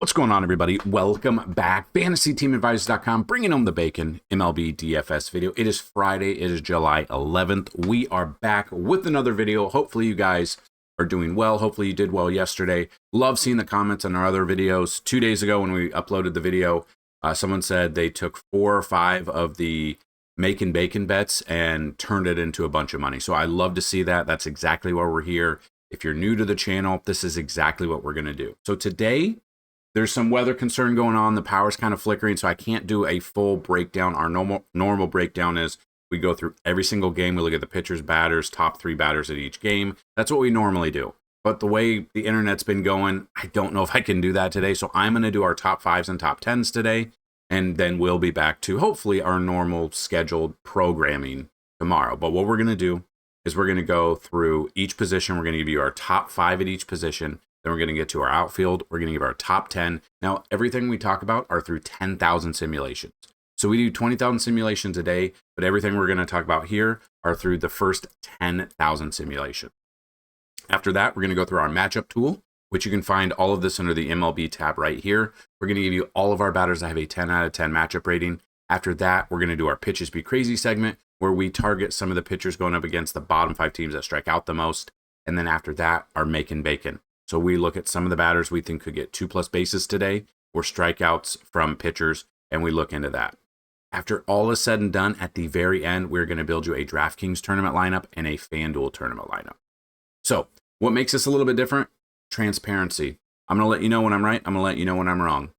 What's going on, everybody? Welcome back. FantasyTeamAdvisors.com, bringing home the bacon MLB DFS video. It is Friday. It is July 11th. We are back with another video. Hopefully you guys are doing well. Hopefully you did well yesterday. Love seeing the comments on our other videos. 2 days ago when we uploaded the video, someone said they took 4 or 5 of the making bacon bets and turned it into a bunch of money. So I love to see that. That's exactly why we're here. If you're new to the channel, this is exactly what we're going to do. So today, there's some weather concern going on. The power's kind of flickering, so I can't do a full breakdown. Our normal breakdown is we go through every single game. We look at the pitchers, batters, top 3 batters at each game. That's what we normally do. But the way the internet's been going, I don't know if I can do that today. So I'm going to do our top 5s and top 10s today. And then we'll be back to hopefully our normal scheduled programming tomorrow. But what we're going to do is we're going to go through each position. We're going to give you our top 5 at each position. Then we're going to get to our outfield. We're going to give our top 10. Now, everything we talk about are through 10,000 simulations. So we do 20,000 simulations a day, but everything we're going to talk about here are through the first 10,000 simulations. After that, we're going to go through our matchup tool, which you can find all of this under the MLB tab right here. We're going to give you all of our batters that have a 10 out of 10 matchup rating. After that, we're going to do our Pitches Be Crazy segment, where we target some of the pitchers going up against the bottom 5 teams that strike out the most. And then after that, our Making Bacon. So we look at some of the batters we think could get 2+ bases today, or strikeouts from pitchers, and we look into that. After all is said and done, at the very end, we're going to build you a DraftKings tournament lineup and a Fanduel tournament lineup. So what makes this a little bit different? Transparency. I'm going to let you know when I'm right. I'm going to let you know when I'm wrong.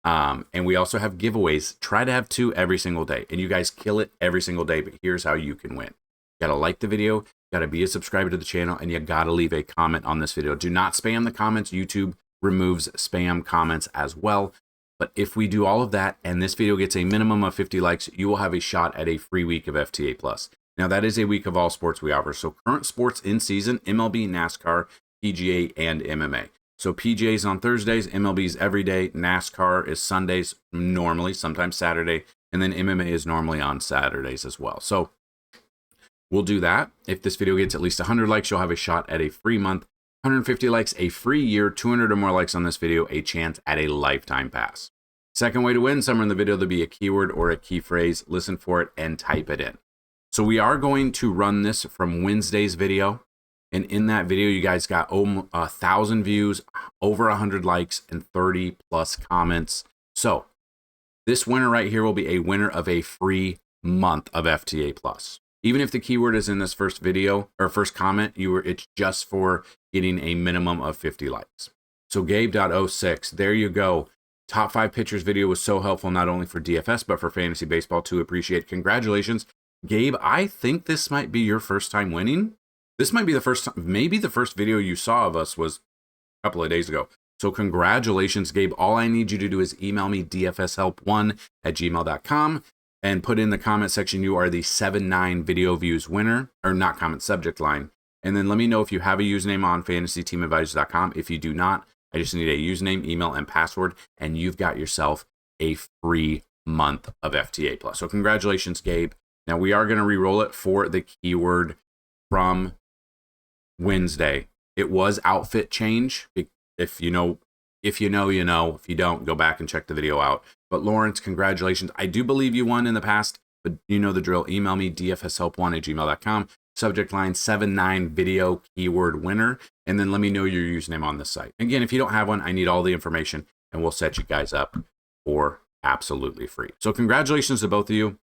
And we also have giveaways. Try to have 2 every single day. And you guys kill it every single day, but here's how you can win. You got to like the video, you got to be a subscriber to the channel, and you got to leave a comment on this video. Do not spam the comments. YouTube removes spam comments as well. But if we do all of that and this video gets a minimum of 50 likes, you will have a shot at a free week of FTA+. Now, that is a week of all sports we offer. So current sports in season, MLB, NASCAR, PGA, and MMA. So PGA is on Thursdays, MLB is every day, NASCAR is Sundays, normally, sometimes Saturday, and then MMA is normally on Saturdays as well. So we'll do that. If this video gets at least 100 likes, you'll have a shot at a free month. 150 likes, a free year. 200 or more likes on this video, a chance at a lifetime pass. Second way to win, somewhere in the video, there'll be a keyword or a key phrase. Listen for it and type it in. So we are going to run this from Wednesday's video. And in that video, you guys got 1,000 views, over 100 likes, and 30+ comments. So this winner right here will be a winner of a free month of FTA+. Even if the keyword is in this first video or first comment, it's just for getting a minimum of 50 likes. So Gabe.06, there you go. Top 5 pitchers video was so helpful, not only for DFS, but for fantasy baseball too. Appreciate it. Congratulations. Gabe, I think this might be your first time winning. This might be the first time, maybe the first video you saw of us was a couple of days ago. So congratulations, Gabe. All I need you to do is email me dfshelp1@gmail.com. and put in the comment section you are the 79 video views winner, or not comment, subject line. And then let me know if you have a username on FantasyTeamAdvisors.com. If you do not, I just need a username, email, and password, and you've got yourself a free month of FTA+. So congratulations, Gabe. Now we are going to re-roll it for the keyword from Wednesday. It was outfit change. If you know. If you know, you know. If you don't, go back and check the video out. But Lawrence, congratulations. I do believe you won in the past, but you know the drill. Email me, dfshelp1@gmail.com. Subject line 79 video keyword winner. And then let me know your username on this site. Again, if you don't have one, I need all the information, and we'll set you guys up for absolutely free. So congratulations to both of you.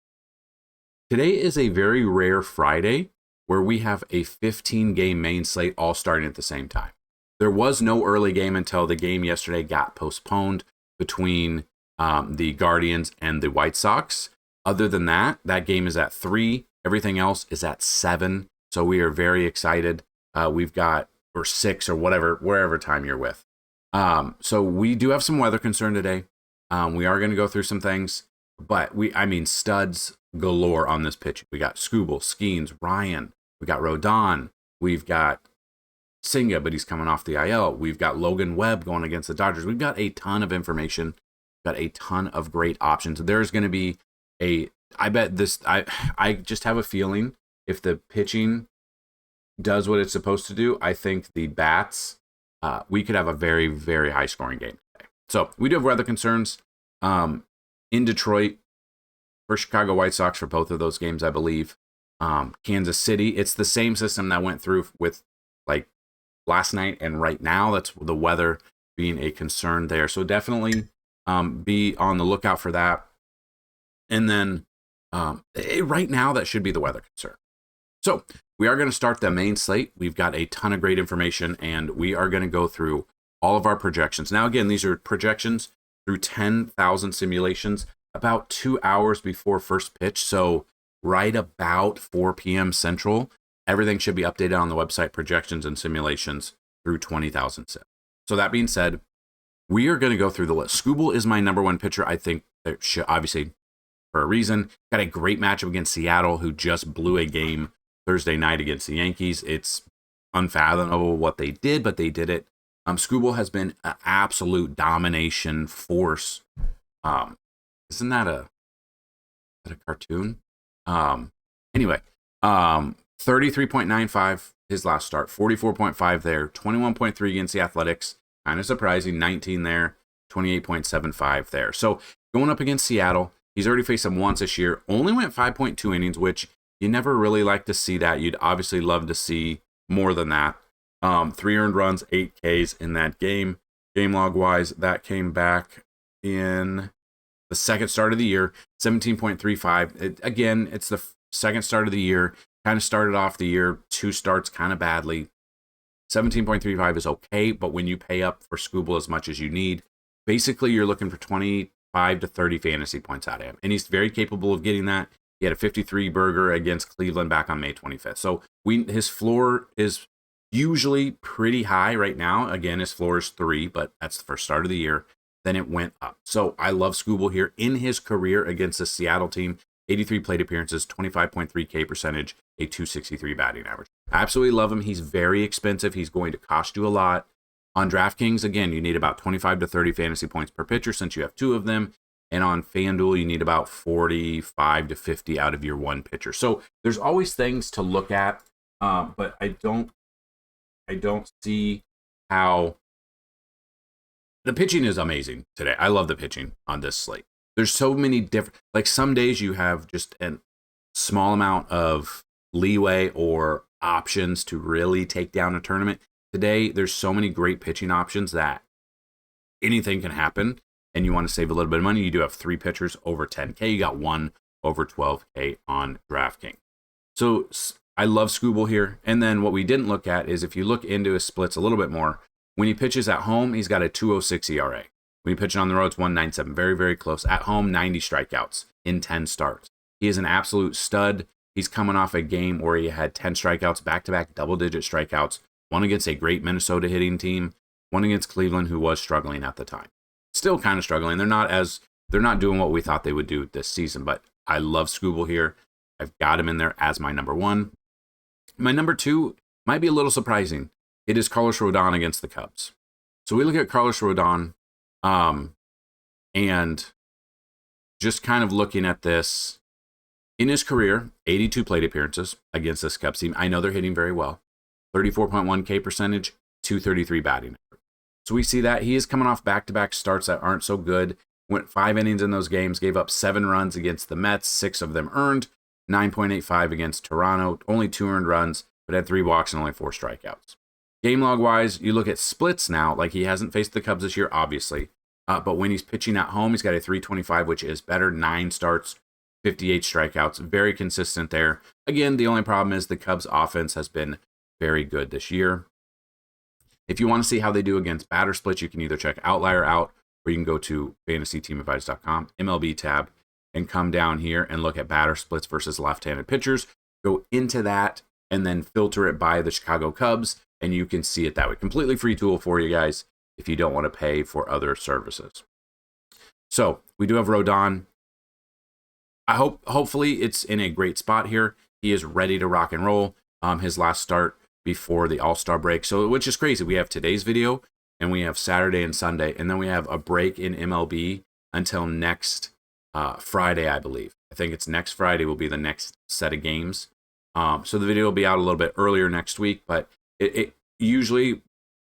Today is a very rare Friday where we have a 15-game main slate all starting at the same time. There was no early game until the game yesterday got postponed between the Guardians and the White Sox. Other than that, that game is at 3. Everything else is at 7. So we are very excited. We've got, or 6 or whatever, wherever time you're with. So we do have some weather concern today. We are going to go through some things, but studs galore on this pitch. We got Skubal, Skeens, Ryan. We got Rodon. We've got Singa, but he's coming off the IL. We've got Logan Webb going against the Dodgers. We've got a ton of information. Got a ton of great options. There's going to be I just have a feeling if the pitching does what it's supposed to do, I think the bats, we could have a very, very high scoring game today. So we do have weather concerns in Detroit for Chicago White Sox for both of those games, I believe. Kansas City, it's the same system that went through with like last night and right now. That's the weather being a concern there. So definitely be on the lookout for that. And then right now, that should be the weather concern. So we are going to start the main slate. We've got a ton of great information, and we are going to go through all of our projections. Now, again, these are projections through 10,000 simulations about 2 hours before first pitch. So right about 4 p.m. Central, everything should be updated on the website, projections and simulations through 20,000 sim. So that being said, we are going to go through the list. Skubal is my number one pitcher. I think that should, obviously, for a reason. Got a great matchup against Seattle, who just blew a game Thursday night against the Yankees. It's unfathomable what they did, but they did it. Skubal has been an absolute domination force. Isn't that a cartoon? Anyway, 33.95 his last start, 44.5 there, 21.3 against the Athletics. Kind of surprising, 19 there, 28.75 there. So going up against Seattle, he's already faced them once this year. Only went 5.2 innings, which you never really like to see that. You'd obviously love to see more than that. 3 earned runs, 8 Ks in that game. Game log wise, that came back in the second start of the year, 17.35. Again, it's the second start of the year. Kind of started off the year 2 starts kind of badly. 17.35 is okay, but when you pay up for Skubal as much as you need, basically you're looking for 25 to 30 fantasy points out of him. And he's very capable of getting that. He had a 53 burger against Cleveland back on May 25th. So his floor is usually pretty high right now. Again, his floor is 3, but that's the first start of the year. Then it went up. So I love Skubal here in his career against the Seattle team. 83 plate appearances, 25.3 K percentage, a 263 batting average. I absolutely love him. He's very expensive. He's going to cost you a lot. On DraftKings, again, you need about 25 to 30 fantasy points per pitcher since you have 2 of them. And on Fanduel, you need about 45 to 50 out of your 1 pitcher. So there's always things to look at, but I don't see how the pitching is amazing today. I love the pitching on this slate. There's so many different, like some days you have just a small amount of leeway or options to really take down a tournament. Today, there's so many great pitching options that anything can happen, and you want to save a little bit of money. You do have 3 pitchers over 10K. You got 1 over 12K on DraftKings. So I love Skubal here. And then what we didn't look at is if you look into his splits a little bit more, when he pitches at home, he's got a 2.06 ERA. When he pitches on the road, it's 1.97. Very, very close. At home, 90 strikeouts in 10 starts. He is an absolute stud. He's coming off a game where he had 10 strikeouts, back-to-back double-digit strikeouts, one against a great Minnesota hitting team, one against Cleveland, who was struggling at the time. Still kind of struggling. They're not doing what we thought they would do this season, but I love Skubal here. I've got him in there as my number 1. My number 2 might be a little surprising. It is Carlos Rodon against the Cubs. So we look at Carlos Rodon, and just kind of looking at this in his career, 82 plate appearances against this Cubs team. I know they're hitting very well. 34.1 K percentage, 233 batting. So we see that he is coming off back-to-back starts that aren't so good. Went 5 innings in those games, gave up 7 runs against the Mets, 6 of them earned, 9.85 against Toronto, only 2 earned runs, but had 3 walks and only 4 strikeouts. Game log wise, you look at splits now, like he hasn't faced the Cubs this year, obviously. But when he's pitching at home, he's got a 325, which is better. 9 starts, 58 strikeouts, very consistent there. Again, the only problem is the Cubs offense has been very good this year. If you want to see how they do against batter splits, you can either check Outlier out, or you can go to FantasyTeamAdvisors.com, MLB tab, and come down here and look at batter splits versus left-handed pitchers. Go into that and then filter it by the Chicago Cubs, and you can see it that way. Completely free tool for you guys if you don't want to pay for other services. So we do have Rodon. Hopefully it's in a great spot here. He is ready to rock and roll. His last start before the All-Star break. So, which is crazy. We have today's video, and we have Saturday and Sunday, and then we have a break in MLB until next Friday, I believe. I think it's next Friday will be the next set of games. So the video will be out a little bit earlier next week, but it usually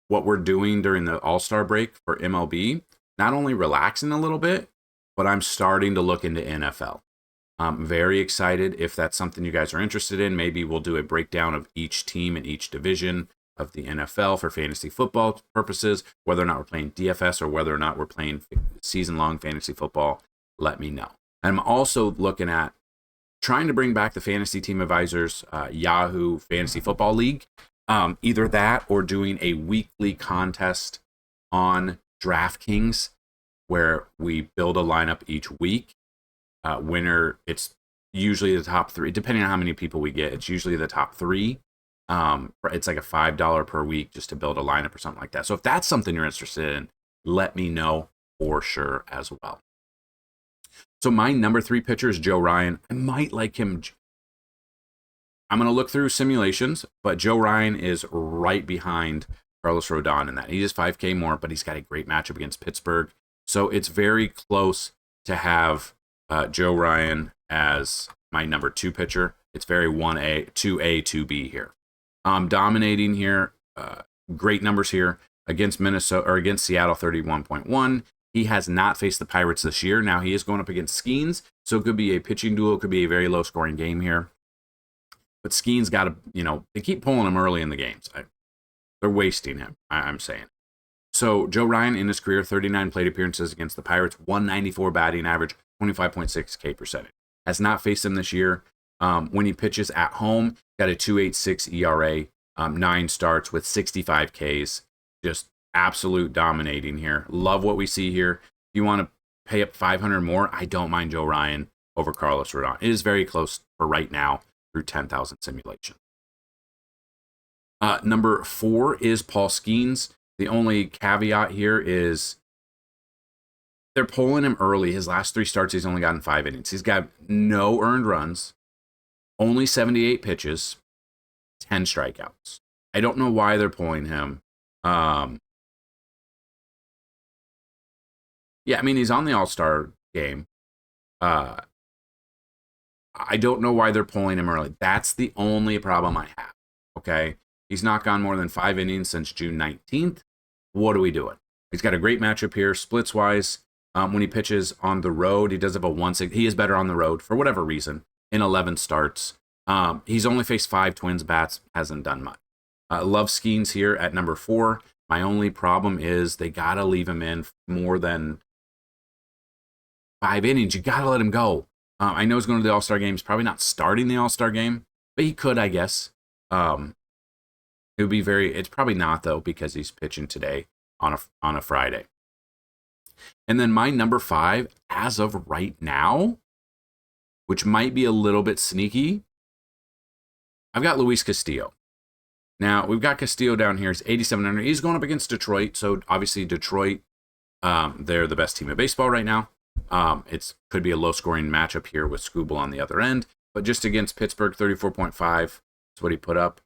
what we're doing during the All-Star break for MLB, not only relaxing a little bit, but I'm starting to look into NFL. I'm very excited if that's something you guys are interested in. Maybe we'll do a breakdown of each team in each division of the NFL for fantasy football purposes, whether or not we're playing DFS or whether or not we're playing season-long fantasy football. Let me know. I'm also looking at trying to bring back the Fantasy Team Advisors Yahoo Fantasy Football League. Either that or doing a weekly contest on DraftKings where we build a lineup each week. Winner, it's usually the top three, depending on how many people we get. It's usually the top three. It's like a $5 per week just to build a lineup or something like that. So if that's something you're interested in, let me know for sure as well. So my number 3 pitcher is Joe Ryan. I might like him. I'm going to look through simulations, but Joe Ryan is right behind Carlos Rodon in that. He is 5K more, but he's got a great matchup against Pittsburgh. So it's very close to have Joe Ryan as my number 2 pitcher. It's very 1A, 2A, 2B here. Dominating here, great numbers here against Minnesota or against Seattle, 31.1. He has not faced the Pirates this year. Now he is going up against Skeens, so it could be a pitching duel. It could be a very low scoring game here. But Skeens got to, they keep pulling him early in the games. They're wasting him, I'm saying. So Joe Ryan in his career, 39 plate appearances against the Pirates, 194 batting average, 25.6 K percentage. Has not faced him this year. When he pitches at home, got a 2.86 ERA, 9 starts with 65 Ks. Just absolute dominating here. Love what we see here. If you want to pay up 500 more, I don't mind Joe Ryan over Carlos Rodon. It is very close for right now through 10,000 simulations. Number 4 is Paul Skeens. The only caveat here is they're pulling him early. His last 3 starts, he's only gotten 5 innings. He's got no earned runs, only 78 pitches, 10 strikeouts. I don't know why they're pulling him. Yeah, I mean, he's on the All-Star game. I don't know why they're pulling him early. That's the only problem I have, okay? He's not gone more than 5 innings since June 19th. What are we doing? He's got a great matchup here, splits-wise. When he pitches on the road, he does have a 1.6. He is better on the road for whatever reason in 11 starts. He's only faced 5 Twins bats, hasn't done much. Love Skeens here at number 4. My only problem is they got to leave him in more than 5 innings. You got to let him go. I know he's going to the All-Star game. He's probably not starting the All-Star game, but he could, I guess. It would be it's probably not, though, because he's pitching today on a Friday. And then my number 5, as of right now, which might be a little bit sneaky, I've got Luis Castillo. Now, we've got Castillo down here. He's 8,700. He's going up against Detroit, so obviously Detroit, they're the best team in baseball right now. It could be a low-scoring matchup here with Skubal on the other end, but just against Pittsburgh, 34.5 is what he put up.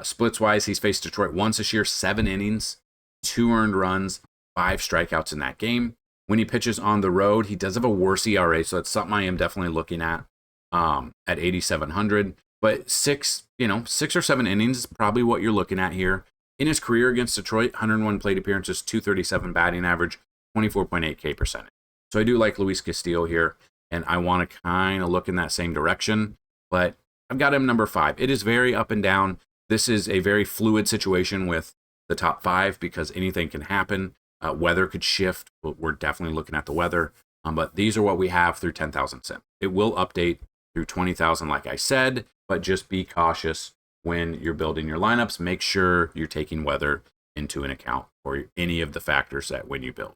Splits-wise, he's faced Detroit once this year, 7 innings, 2 earned runs, 5 strikeouts in that game. When he pitches on the road, he does have a worse ERA, so that's something I am definitely looking at 8,700. But 6 or 7 innings is probably what you're looking at here. In his career against Detroit, 101 plate appearances, 237 batting average, 24.8 K percentage. So I do like Luis Castillo here, and I want to kind of look in that same direction. But I've got him number 5. It is very up and down. This is a very fluid situation with the top 5 because anything can happen. Weather could shift. We're definitely looking at the weather. But these are what we have through 10,000 sim. It will update through 20,000, like I said, but just be cautious when you're building your lineups. Make sure you're taking weather into an account or any of the factors that when you build.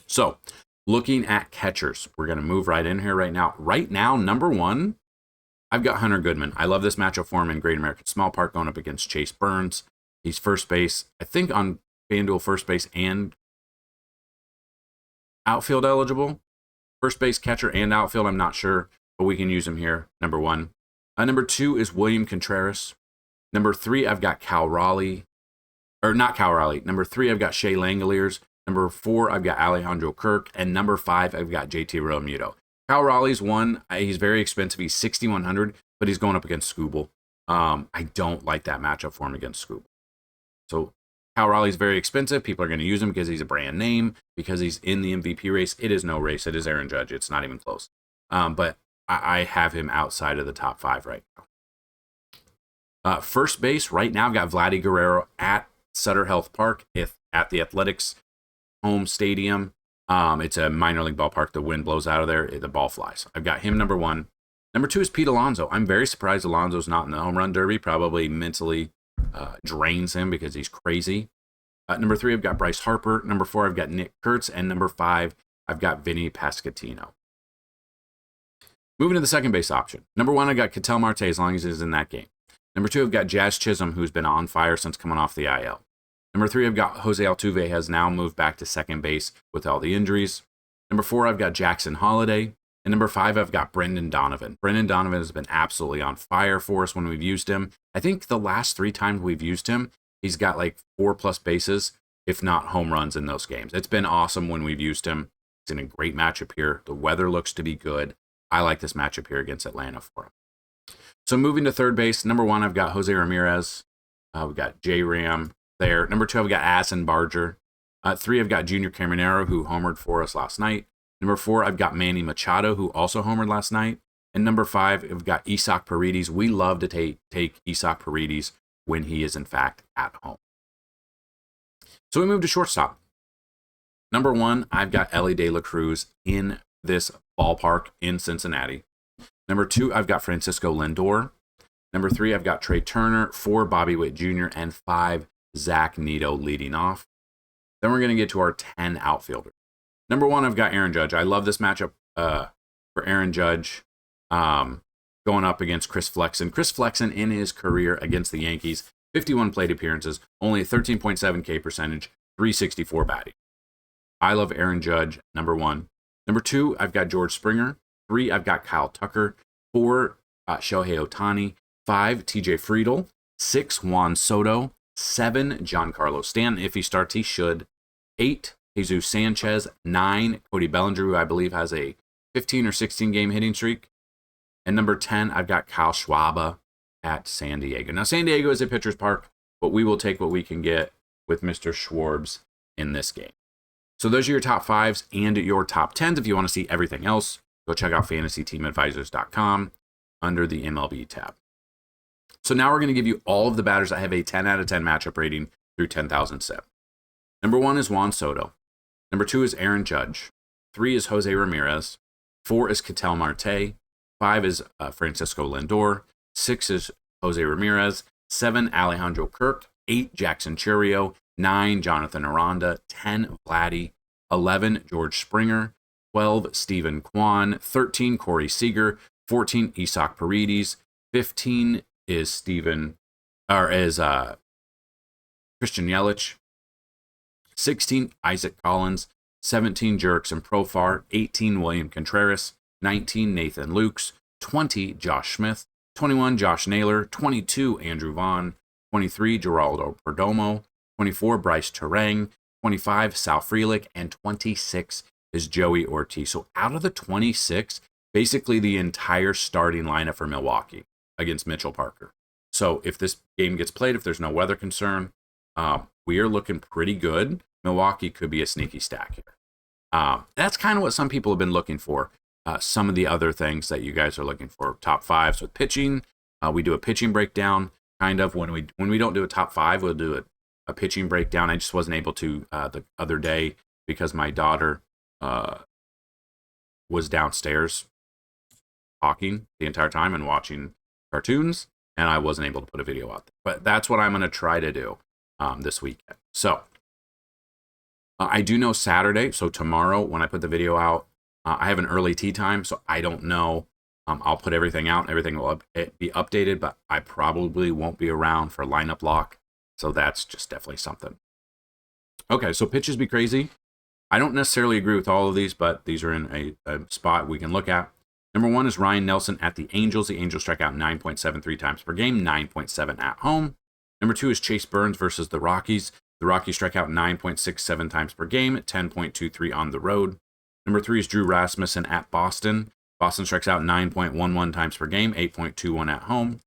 So looking at catchers, we're going to move right in here right now. Right now, number 1, I've got Hunter Goodman. I love this matchup for him in Great American Small Park going up against Chase Burns. He's first base, I think on FanDuel first base and outfield eligible. First base, catcher, and outfield, I'm not sure, but we can use him here, number 1. Number 2 is William Contreras. Number 3, I've got Cal Raleigh. Or not Cal Raleigh. Number 3, I've got Shea Langoliers. Number 4, I've got Alejandro Kirk. And number 5, I've got JT Realmuto. Cal Raleigh's one. He's very expensive. He's 6,100, but he's going up against Skubal. I don't like that matchup for him against Skubal. So Cal Raleigh's very expensive. People are going to use him because he's a brand name, because he's in the MVP race. It is no race. It is Aaron Judge. It's not even close. But I have him outside of the top 5 right now. First base, right now, I've got Vladdy Guerrero at Sutter Health Park at the Athletics home stadium. It's a minor league ballpark. The wind blows out of there. The ball flies. I've got him number 1. Number 2 is Pete Alonso. I'm very surprised Alonso's not in the home run derby. Probably mentally drains him because he's crazy. Number 3, I've got Bryce Harper. Number 4, I've got Nick Kurtz. And number 5, I've got Vinny Pasquantino. Moving to the second base option. Number 1, I've got Ketel Marte as long as he's in that game. Number 2, I've got Jazz Chisholm, who's been on fire since coming off the IL. Number 3, I've got Jose Altuve, has now moved back to second base with all the injuries. Number 4, I've got Jackson Holiday. And number 5, I've got Brendan Donovan. Brendan Donovan has been absolutely on fire for us when we've used him. I think the last 3 times we've used him, he's got like 4+ bases, if not home runs in those games. It's been awesome when we've used him. He's in a great matchup here. The weather looks to be good. I like this matchup here against Atlanta for him. So moving to third base, number 1, I've got Jose Ramirez. We've got J-Ram there. Number 2, I've got Addison Barger. 3, I've got Junior Caminero, who homered for us last night. Number 4, I've got Manny Machado, who also homered last night. And number 5, I've got Isaac Paredes. We love to take Isaac Paredes when he is, in fact, at home. So we move to shortstop. Number 1, I've got Elly De La Cruz in this ballpark in Cincinnati. Number 2, I've got Francisco Lindor. Number 3, I've got Trey Turner. 4, Bobby Witt Jr. And 5, Zach Neto leading off. Then we're going to get to our 10 outfielders. Number 1, I've got Aaron Judge. I love this matchup for Aaron Judge going up against Chris Flexen. Chris Flexen in his career against the Yankees, 51 plate appearances, only a 13.7 K percentage, 364 batting. I love Aaron Judge, number 1. Number 2, I've got George Springer. 3, I've got Kyle Tucker. 4, Shohei Ohtani. 5, TJ Friedl. 6, Juan Soto. 7, Giancarlo Stanton. If he starts, he should. 8, Jesus Sanchez. 9, Cody Bellinger, who I believe has a 15 or 16 game hitting streak. And number 10, I've got Kyle Schwarber at San Diego. Now, San Diego is a pitcher's park, but we will take what we can get with Mr. Schwarbs in this game. So those are your top 5s and your top 10s. If you want to see everything else, go check out FantasyTeamAdvisors.com under the MLB tab. So now we're going to give you all of the batters that have a 10 out of 10 matchup rating through 10,000 SIP. Number 1 is Juan Soto. Number 2 is Aaron Judge. 3 is Jose Ramirez. 4 is Ketel Marte. 5 is Francisco Lindor. 6 is Jose Ramirez. 7, Alejandro Kirk. 8, Jackson Chourio. 9, Jonathan Aranda. 10, Vladdy. 11, George Springer. 12, Stephen Kwan. 13, Corey Seager. 14, Isaac Paredes. 15 is Christian Yelich. 16, Isaac Collins. 17, Jurickson Profar. 18, William Contreras. 19, Nathan Lukes. 20, Josh Smith. 21, Josh Naylor. 22, Andrew Vaughn. 23, Geraldo Perdomo. 24, Bryce Terang. 25, Sal Frelick. And 26 is Joey Ortiz. So out of the 26, basically the entire starting lineup for Milwaukee against Mitchell Parker. So if this game gets played, if there's no weather concern, we are looking pretty good. Milwaukee could be a sneaky stack here. That's kind of what some people have been looking for. Some of the other things that you guys are looking for, top 5s with pitching. We do a pitching breakdown, kind of. When we don't do a top 5, we'll do a pitching breakdown. I just wasn't able to the other day because my daughter was downstairs talking the entire time and watching cartoons, and I wasn't able to put a video out there. But that's what I'm going to try to do this weekend. So I do know Saturday, so tomorrow when I put the video out, I have an early tee time, so I don't know. I'll put everything out. Everything will be updated, but I probably won't be around for lineup lock. So that's just definitely something. Okay, so pitches be crazy. I don't necessarily agree with all of these, but these are in a spot we can look at. Number 1 is Ryan Nelson at the Angels. The Angels strike out 9.73 times per game, 9.7 at home. Number 2 is Chase Burns versus the Rockies. The Rockies strike out 9.67 times per game, 10.23 on the road. Number 3 is Drew Rasmussen at Boston. Boston strikes out 9.11 times per game, 8.21 at home.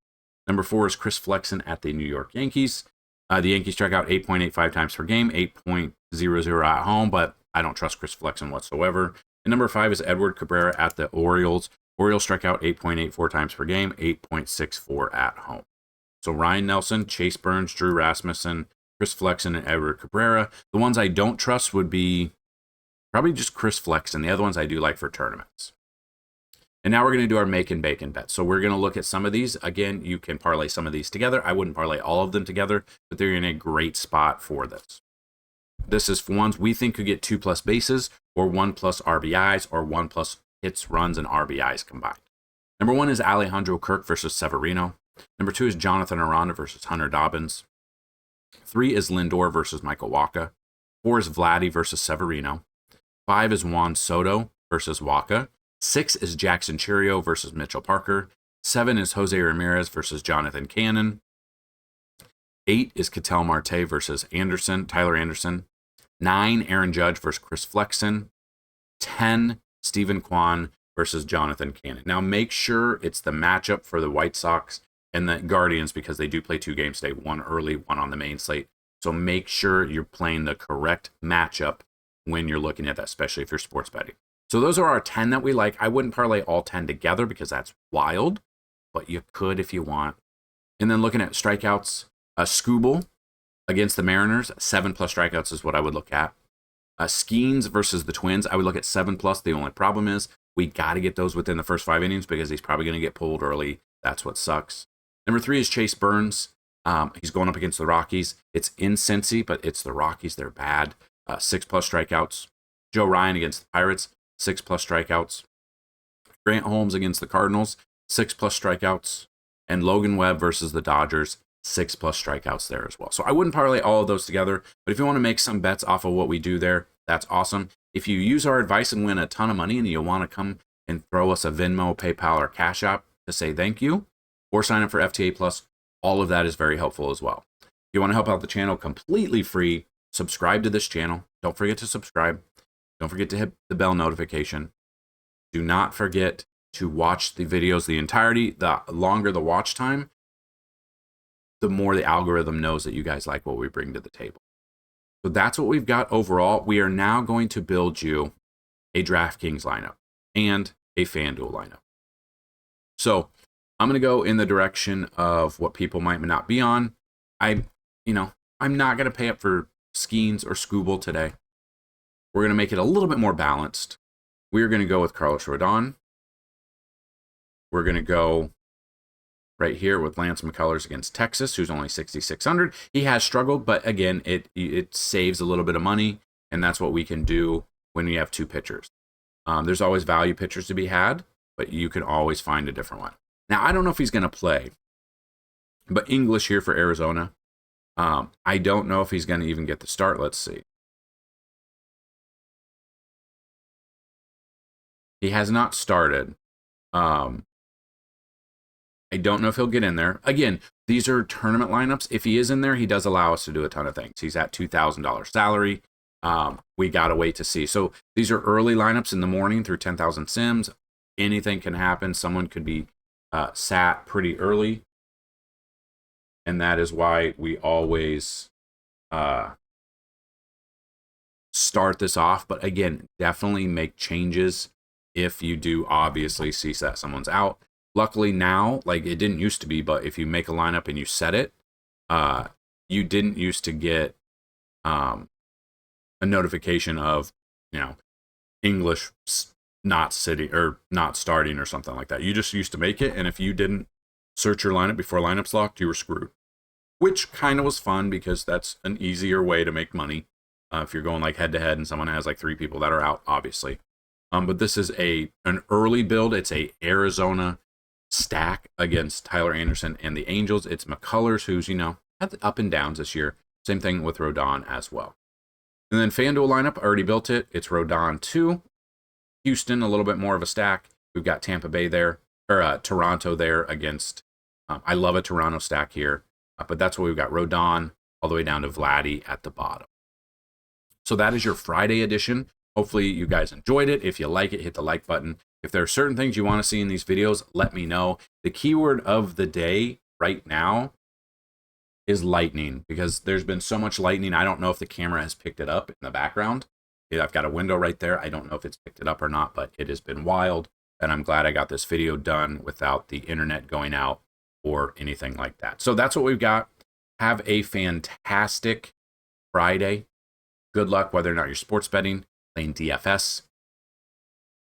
Number 4 is Chris Flexen at the New York Yankees. The Yankees strike out 8.85 times per game, 8.00 at home, but I don't trust Chris Flexen whatsoever. And number 5 is Edward Cabrera at the Orioles. Orioles strike out 8.84 times per game, 8.64 at home. So Ryan Nelson, Chase Burns, Drew Rasmussen, Chris Flexen, and Edward Cabrera. The ones I don't trust would be probably just Chris Flexen. The other ones I do like for tournaments. And now we're going to do our make and bacon bet. So we're going to look at some of these. Again, you can parlay some of these together. I wouldn't parlay all of them together, but they're in a great spot for this. This is for ones we think could get 2+ bases, or 1+ RBIs, or 1+ hits, runs, and RBIs combined. Number 1 is Alejandro Kirk versus Severino. Number 2 is Jonathan Aranda versus Hunter Dobbins. 3 is Lindor versus Michael Wacha. 4 is Vladdy versus Severino. 5 is Juan Soto versus Wacha. 6 is Jackson Chourio versus Mitchell Parker. 7 is Jose Ramirez versus Jonathan Cannon. 8 is Ketel Marte versus Tyler Anderson. 9, Aaron Judge versus Chris Flexen. 10, Stephen Kwan versus Jonathan Cannon. Now make sure it's the matchup for the White Sox and the Guardians, because they do play 2 games today, one early, one on the main slate. So make sure you're playing the correct matchup when you're looking at that, especially if you're sports betting. So those are our 10 that we like. I wouldn't parlay all 10 together because that's wild, but you could if you want. And then looking at strikeouts, Skubal against the Mariners, 7+ strikeouts is what I would look at. Skeens versus the Twins, I would look at 7+. The only problem is we got to get those within the first 5 innings because he's probably going to get pulled early. That's what sucks. Number 3 is Chase Burns. He's going up against the Rockies. It's in Cincy, but it's the Rockies. They're bad. 6+ strikeouts. Joe Ryan against the Pirates, 6+ strikeouts. Grant Holmes against the Cardinals, 6+ strikeouts. And Logan Webb versus the Dodgers, 6+ strikeouts there as well. So I wouldn't parlay all of those together, but if you want to make some bets off of what we do there, that's awesome. If you use our advice and win a ton of money and you want to come and throw us a Venmo, PayPal, or Cash App to say thank you, or sign up for FTA Plus, all of that is very helpful as well. If you want to help out the channel completely free, subscribe to this channel. Don't forget to subscribe. Don't forget to hit the bell notification. Do not forget to watch the videos the entirety. The longer the watch time, the more the algorithm knows that you guys like what we bring to the table. So that's what we've got overall. We are now going to build you a DraftKings lineup and a Fanduel lineup. So I'm going to go in the direction of what people might not be on. I'm not going to pay up for Skeens or Skubal today. We're going to make it a little bit more balanced. We're going to go with Carlos Rodon. We're going to go right here with Lance McCullers against Texas, who's only 6,600. He has struggled, but again, it saves a little bit of money, and that's what we can do when we have 2 pitchers. There's always value pitchers to be had, but you can always find a different one. Now, I don't know if he's going to play, but English here for Arizona. I don't know if he's going to even get the start. Let's see. He has not started. I don't know if he'll get in there. Again, these are tournament lineups. If he is in there, he does allow us to do a ton of things. He's at $2,000 salary. We got to wait to see. So these are early lineups in the morning through 10,000 sims. Anything can happen. Someone could be sat pretty early. And that is why we always start this off. But again, definitely make changes if you do obviously see that someone's out. Luckily now, like it didn't used to be, but if you make a lineup and you set it, you didn't used to get a notification of, English not sitting or not starting or something like that. You just used to make it, and if you didn't search your lineup before lineups locked, you were screwed. Which kind of was fun because that's an easier way to make money if you're going like head to head and someone has like 3 people that are out, obviously. But this is an early build. It's a Arizona stack against Tyler Anderson and the Angels. It's McCullers, who's, had the up and downs this year. Same thing with Rodon as well. And then FanDuel lineup, I already built it. It's Rodon 2. Houston, a little bit more of a stack. We've got Tampa Bay there, or Toronto there against, I love a Toronto stack here. But that's what we've got, Rodon all the way down to Vladdy at the bottom. So that is your Friday edition. Hopefully you guys enjoyed it. If you like it, hit the like button. If there are certain things you want to see in these videos, let me know. The keyword of the day right now is lightning, because there's been so much lightning. I don't know if the camera has picked it up in the background. I've got a window right there. I don't know if it's picked it up or not, but it has been wild. And I'm glad I got this video done without the internet going out or anything like that. So that's what we've got. Have a fantastic Friday. Good luck, whether or not you're sports betting, playing DFS.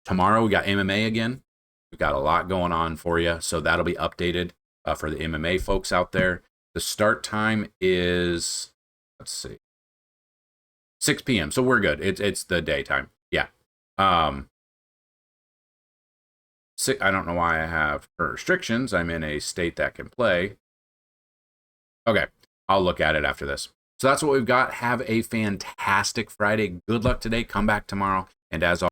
Tomorrow, we got MMA again. We've got a lot going on for you. So that'll be updated for the MMA folks out there. The start time is, let's see, 6 p.m. So we're good. It's the daytime. Yeah. I don't know why I have restrictions. I'm in a state that can play. Okay. I'll look at it after this. So that's what we've got. Have a fantastic Friday. Good luck today. Come back tomorrow. And as always,